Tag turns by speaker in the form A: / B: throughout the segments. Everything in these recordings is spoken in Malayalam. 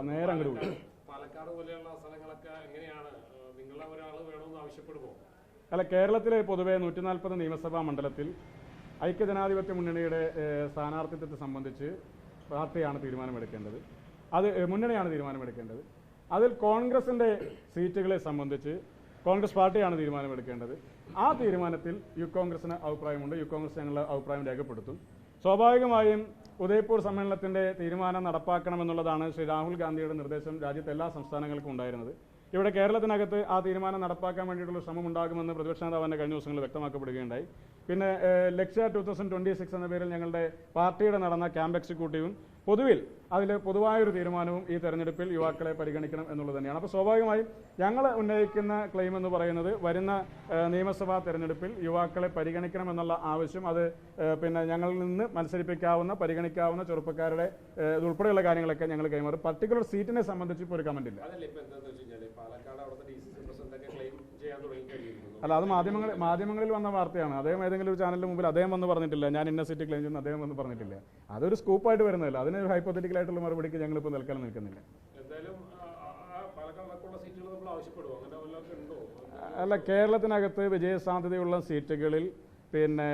A: നേരെ അങ്ങോട്ട് പോയി.
B: പാലക്കാട് പോലെയുള്ള സ്ഥലങ്ങളൊക്കെ എങ്ങനെയാണ് നിങ്ങളെ ഒരാൾ വേണമെന്ന് ആവശ്യപ്പെടുമോ?
A: അല്ല, കേരളത്തിലെ പൊതുവെ 140 നിയമസഭാ മണ്ഡലത്തിൽ ഐക്യജനാധിപത്യ മുന്നണിയുടെ സ്ഥാനാർത്ഥിത്വത്തെ സംബന്ധിച്ച് പാർട്ടിയാണ് തീരുമാനമെടുക്കേണ്ടത്. അത് മുന്നണിയാണ് തീരുമാനമെടുക്കേണ്ടത്. അതിൽ കോൺഗ്രസിൻ്റെ സീറ്റുകളെ സംബന്ധിച്ച് കോൺഗ്രസ് പാർട്ടിയാണ് തീരുമാനമെടുക്കേണ്ടത്. ആ തീരുമാനത്തിൽ യൂത്ത് കോൺഗ്രസിന് അഭിപ്രായമുണ്ട്. യൂത്ത് കോൺഗ്രസ് ഞങ്ങളുടെ അഭിപ്രായം രേഖപ്പെടുത്തും. സ്വാഭാവികമായും ഉദയ്പൂർ സമ്മേളനത്തിൻ്റെ തീരുമാനം നടപ്പാക്കണമെന്നുള്ളതാണ് ശ്രീ രാഹുൽ ഗാന്ധിയുടെ നിർദ്ദേശം രാജ്യത്തെ എല്ലാ സംസ്ഥാനങ്ങൾക്കും ഉണ്ടായിരുന്നത്. ഇവിടെ കേരളത്തിനകത്ത് ആ തീരുമാനം നടപ്പാക്കാൻ വേണ്ടിയിട്ടുള്ള ശ്രമം ഉണ്ടാകുമെന്ന് പ്രതിപക്ഷ നേതാവിൻ്റെ കഴിഞ്ഞ ദിവസങ്ങളിൽ വ്യക്തമാക്കപ്പെടുകയുണ്ടായി. പിന്നെ ലക്ഷ്യ 2026 എന്ന പേരിൽ ഞങ്ങളുടെ പാർട്ടിയുടെ നടന്ന ക്യാമ്പ് എക്സിക്യൂട്ടീവും പൊതുവിൽ അതിൽ പൊതുവായൊരു തീരുമാനവും ഈ തെരഞ്ഞെടുപ്പിൽ യുവാക്കളെ പരിഗണിക്കണം എന്നുള്ളത് തന്നെയാണ്. അപ്പോൾ സ്വാഭാവികമായും ഞങ്ങൾ ഉന്നയിക്കുന്ന ക്ലെയിം എന്ന് പറയുന്നത് വരുന്ന നിയമസഭാ തെരഞ്ഞെടുപ്പിൽ യുവാക്കളെ പരിഗണിക്കണമെന്നുള്ള ആവശ്യം അത് പിന്നെ ഞങ്ങളിൽ നിന്ന് മത്സരിപ്പിക്കാവുന്ന പരിഗണിക്കാവുന്ന ചെറുപ്പക്കാരുടെ ഇതുൾപ്പെടെയുള്ള കാര്യങ്ങളൊക്കെ ഞങ്ങൾ കൈമാറും. പർട്ടിക്കുലർ സീറ്റിനെ സംബന്ധിച്ച് ഇപ്പോൾ ഒരു കമന്റ് ഇല്ല. അല്ല, അത് മാധ്യമങ്ങളിൽ വന്ന വാർത്തയാണ്. അദ്ദേഹം ഏതെങ്കിലും ഒരു ചാനലിന് മുമ്പിൽ അദ്ദേഹം വന്ന് പറഞ്ഞിട്ടില്ല ഞാൻ ഇന്ന സീറ്റ് ക്ലെയിം ചെയ്യുന്നു, അദ്ദേഹം വന്ന് പറഞ്ഞിട്ടില്ല. അതൊരു സ്കൂപ്പായിട്ട് വരുന്നതല്ല. അതിനൊരു ഹൈപ്പോത്തറ്റിക്കൽ ആയിട്ടുള്ള മറുപടിക്ക് ഞങ്ങളിപ്പോൾ തൽക്കാലം നിൽക്കുന്നില്ല. അല്ല, കേരളത്തിനകത്ത് വിജയസാധ്യതയുള്ള സീറ്റുകളിൽ പിന്നെ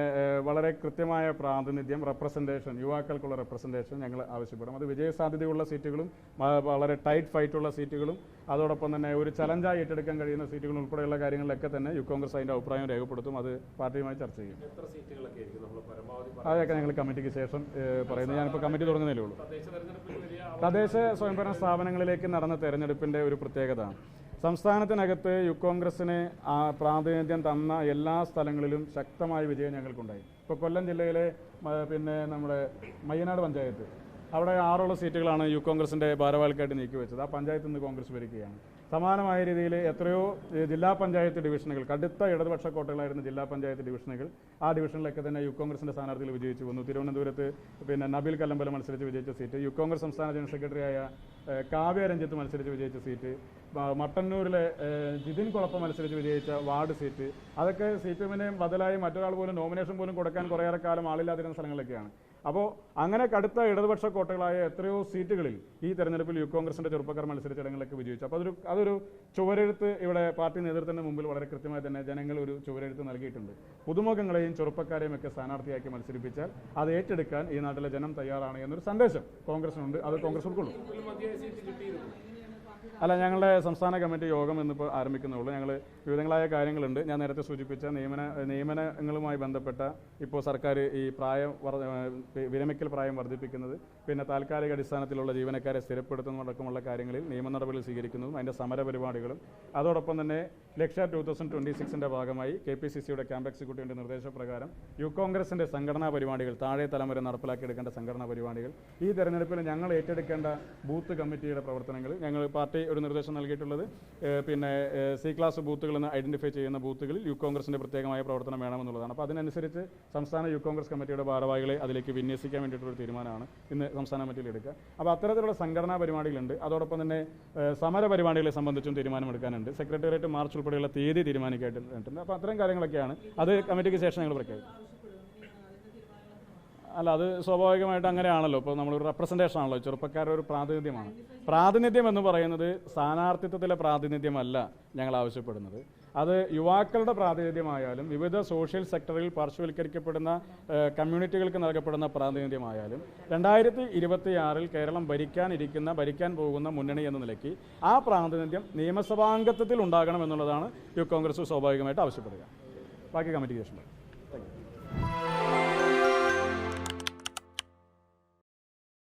A: വളരെ കൃത്യമായ പ്രാതിനിധ്യം, റെപ്രസെൻറ്റേഷൻ, യുവാക്കൾക്കുള്ള റെപ്രസെൻറ്റേഷൻ ഞങ്ങൾ ആവശ്യപ്പെടും. അത് വിജയസാധ്യതയുള്ള സീറ്റുകളും വളരെ ടൈറ്റ് ഫൈറ്റുള്ള സീറ്റുകളും അതോടൊപ്പം തന്നെ ഒരു ചലഞ്ചായി ഏറ്റെടുക്കാൻ കഴിയുന്ന സീറ്റുകളും ഉൾപ്പെടെയുള്ള കാര്യങ്ങളിലൊക്കെ തന്നെ യൂത്ത് കോൺഗ്രസ് അതിൻ്റെ അഭിപ്രായം രേഖപ്പെടുത്തും. അത് പാർട്ടിയുമായി ചർച്ച ചെയ്യും. അതൊക്കെ ഞങ്ങൾ കമ്മിറ്റിക്ക് ശേഷം പറയുന്നത്. ഞാനിപ്പോൾ കമ്മിറ്റി തുടങ്ങുന്നതേ ഉള്ളൂ. തദ്ദേശ സ്വയംഭരണ സ്ഥാപനങ്ങളിലേക്ക് നടന്ന തെരഞ്ഞെടുപ്പിൻ്റെ ഒരു പ്രത്യേകത, സംസ്ഥാനത്തിനകത്ത് യൂത്ത് കോൺഗ്രസിന് പ്രാതിനിധ്യം തന്ന എല്ലാ സ്ഥലങ്ങളിലും ശക്തമായ വിജയം ഞങ്ങൾക്കുണ്ടായി. ഇപ്പോൾ കൊല്ലം ജില്ലയിലെ പിന്നെ നമ്മുടെ മയ്യനാട് പഞ്ചായത്ത്, അവിടെ 6 സീറ്റുകളാണ് യൂത്ത് കോൺഗ്രസിൻ്റെ ഭാരവാഹികൾക്കായിട്ട് നീക്കിവെച്ചത്. ആ പഞ്ചായത്ത് നിന്ന് കോൺഗ്രസ് ഭരിക്കുകയാണ്. സമാനമായ രീതിയിൽ എത്രയോ ജില്ലാ പഞ്ചായത്ത് ഡിവിഷനുകൾ, കടുത്ത ഇടതുപക്ഷ കോട്ടകളായിരുന്ന ജില്ലാ പഞ്ചായത്ത് ഡിവിഷനുകൾ, ആ ഡിവിഷനിലൊക്കെ തന്നെ യൂത്ത് കോൺഗ്രസിൻ്റെ സ്ഥാനാർത്ഥികൾ വിജയിച്ചു വന്നു. തിരുവനന്തപുരത്ത് പിന്നെ നബീൽ കല്ലമ്പലം മത്സരിച്ച് വിജയിച്ച സീറ്റ്, യൂത്ത് കോൺഗ്രസ് സംസ്ഥാന ജനറൽ സെക്രട്ടറിയായ കാവ്യ രഞ്ജിത്ത് മത്സരിച്ച് വിജയിച്ച സീറ്റ്, മട്ടന്നൂരിലെ ജിതിൻ കുളപ്പ മത്സരിച്ച് വിജയിച്ച വാർഡ് സീറ്റ്, അതൊക്കെ CPM-ന് ബദലായി മറ്റൊരാൾ പോലും നോമിനേഷൻ പോലും കൊടുക്കാൻ കുറേയേറെ കാലം ആളില്ലാതിരുന്ന സ്ഥലങ്ങളൊക്കെയാണ്. അപ്പോൾ അങ്ങനെ കടുത്ത ഇടതുപക്ഷ കോട്ടകളായ എത്രയോ സീറ്റുകളിൽ ഈ തെരഞ്ഞെടുപ്പിൽ യൂത്ത് കോൺഗ്രസിൻ്റെ ചെറുപ്പക്കാർ മത്സരിച്ച ഇടങ്ങളിലൊക്കെ വിജയിച്ചു. അപ്പോൾ അതൊരു ചുവരെഴുത്ത് ഇവിടെ പാർട്ടി നേതൃത്വത്തിന് മുമ്പിൽ വളരെ കൃത്യമായി തന്നെ ജനങ്ങൾ ഒരു ചുവരെഴുത്ത് നൽകിയിട്ടുണ്ട്. പുതുമുഖങ്ങളെയും ചെറുപ്പക്കാരെയും ഒക്കെ സ്ഥാനാർത്ഥിയാക്കി മത്സരിപ്പിച്ചാൽ അത് ഏറ്റെടുക്കാൻ ഈ നാട്ടിലെ ജനം തയ്യാറാണ് എന്നൊരു സന്ദേശം കോൺഗ്രസിനുണ്ട്. അത് കോൺഗ്രസ് ഉൾക്കൊള്ളും. അല്ല, ഞങ്ങളുടെ സംസ്ഥാന കമ്മിറ്റി യോഗം ഇന്നിപ്പോൾ ആരംഭിക്കുന്നുള്ളൂ. ഞങ്ങൾ വിവിധങ്ങളായ കാര്യങ്ങളുണ്ട്. ഞാൻ നേരത്തെ സൂചിപ്പിച്ച നിയമനങ്ങളുമായി ബന്ധപ്പെട്ട ഇപ്പോൾ സർക്കാർ ഈ വിരമിക്കൽ പ്രായം വർദ്ധിപ്പിക്കുന്നത്, പിന്നെ താൽക്കാലിക അടിസ്ഥാനത്തിലുള്ള ജീവനക്കാരെ സ്ഥിരപ്പെടുത്തുന്നതടക്കമുള്ള കാര്യങ്ങളിൽ നിയമ നടപടികൾ സ്വീകരിക്കുന്നതും അതിൻ്റെ സമര പരിപാടികളും, അതോടൊപ്പം തന്നെ ലക്ഷ്യ 2026 ഭാഗമായി KPCC-യുടെ ക്യാമ്പ് എക്സിക്യൂട്ടീവിൻ്റെ നിർദ്ദേശപ്രകാരം യൂത്ത് കോൺഗ്രസിൻ്റെ സംഘടനാ പരിപാടികൾ, താഴെ തലം വരെ നടപ്പിലാക്കിയെടുക്കേണ്ട സംഘടനാ പരിപാടികൾ, ഈ തെരഞ്ഞെടുപ്പിൽ ഞങ്ങൾ ഏറ്റെടുക്കേണ്ട ബൂത്ത് കമ്മിറ്റിയുടെ പ്രവർത്തനങ്ങൾ ഞങ്ങൾ പാർട്ടി ഒരു നിർദ്ദേശം നൽകിയിട്ടുള്ളത്. പിന്നെ C ക്ലാസ് ബൂത്തുകൾ എന്ന് ഐഡന്റിഫൈ ചെയ്യുന്ന ബൂത്തുകളിൽ യൂത്ത് കോൺഗ്രസിൻ്റെ പ്രത്യേകമായ പ്രവർത്തനം വേണമെന്നുള്ളതാണ്. അപ്പോൾ അതിനനുസരിച്ച് സംസ്ഥാന യൂത്ത് കോൺഗ്രസ് കമ്മിറ്റിയുടെ ഭാരവാഹികളെ അതിലേക്ക് വിന്യസിക്കാൻ വേണ്ടിയിട്ടുള്ള തീരുമാനമാണ് ഇന്ന് സംസ്ഥാന കമ്മിറ്റിയിൽ എടുക്കുക. അപ്പോൾ അത്തരത്തിലുള്ള സംഘടനാ പരിപാടികളുണ്ട്. അതോടൊപ്പം തന്നെ സമര പരിപാടികളെ സംബന്ധിച്ചും തീരുമാനമെടുക്കാനുണ്ട്. സെക്രട്ടേറിയറ്റ് മാർച്ച് ഉൾപ്പെടെയുള്ള തീയതി തീരുമാനിക്കായിട്ടുണ്ട്. അപ്പോൾ അത്തരം കാര്യങ്ങളൊക്കെയാണ്. അത് കമ്മിറ്റിക്ക് ശേഷം ഞങ്ങൾ പ്രഖ്യാപിക്കും. അല്ല, അത് സ്വാഭാവികമായിട്ട് അങ്ങനെയാണല്ലോ. ഇപ്പോൾ നമ്മളൊരു റെപ്രസെൻറ്റേഷൻ ആണല്ലോ, ചെറുപ്പക്കാരുടെ ഒരു പ്രാതിനിധ്യമാണ്. പ്രാതിനിധ്യം എന്ന് പറയുന്നത് സ്ഥാനാർത്ഥിത്വത്തിലെ പ്രാതിനിധ്യമല്ല ഞങ്ങൾ ആവശ്യപ്പെടുന്നത്. അത് യുവാക്കളുടെ പ്രാതിനിധ്യമായാലും വിവിധ സോഷ്യൽ സെക്ടറിൽ പാർശ്വവൽക്കരിക്കപ്പെടുന്ന കമ്മ്യൂണിറ്റികൾക്ക് നൽകപ്പെടുന്ന പ്രാതിനിധ്യമായാലും 2026 കേരളം ഭരിക്കാൻ പോകുന്ന മുന്നണി എന്ന നിലയ്ക്ക് ആ പ്രാതിനിധ്യം നിയമസഭാംഗത്വത്തിൽ ഉണ്ടാകണം എന്നുള്ളതാണ് യൂത്ത് കോൺഗ്രസ് സ്വാഭാവികമായിട്ട് ആവശ്യപ്പെടുക. ബാക്കി കമ്മിറ്റി ശേഷം. Thank you.